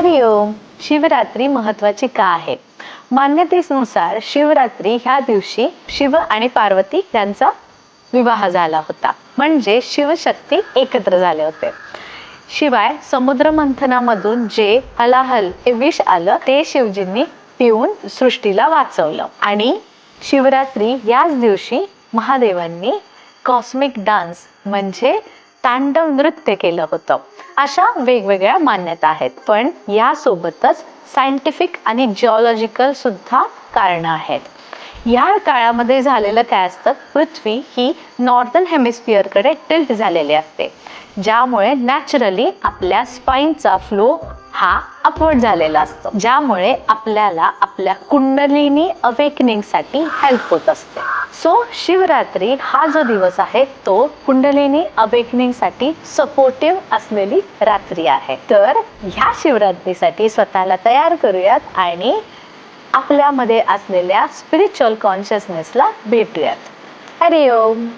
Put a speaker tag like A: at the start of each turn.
A: हरिओम. शिवरात्री महत्वाची का आहे? मान्यतेनुसार शिवरात्री ह्या दिवशी शिव आणि पार्वती यांचा विवाह झाला होता, म्हणजे शिवशक्ती एकत्र झाले होते. शिवाय समुद्र मंथनामधून जे हलाहल हे विष आलं ते शिवजींनी पिऊन सृष्टीला वाचवलं. आणि शिवरात्री याच दिवशी महादेवांनी कॉस्मिक डान्स म्हणजे तांडव नृत्य केलं होतं. अशा वेगवेगळ्या मान्यता आहेत, पण यासोबतच सायंटिफिक आणि जिओलॉजिकल सुद्धा कारण आहेत. या काळामध्ये झालेलं काय असतं, पृथ्वी ही नॉर्दर्न हेमिस्फिअर कडे टिल्ट झालेली असते, ज्यामुळे नॅचरली आपल्या स्पाइनचा फ्लो हा अपवर्ड झालेला असतो, ज्यामुळे आपल्याला आपल्या कुंडलिनी अवेकनिंग साठी हेल्प होत असते. सो शिवरात्री हा जो दिवस आहे तो कुंडलिनी अवेकनिंग साठी सपोर्टिव्ह असलेली रात्री आहे. तर ह्या शिवरात्रीसाठी स्वतःला तयार करूयात आणि आपल्यामध्ये असलेल्या स्पिरिच्युअल कॉन्शियसनेसला भेटूयात. हरिओम.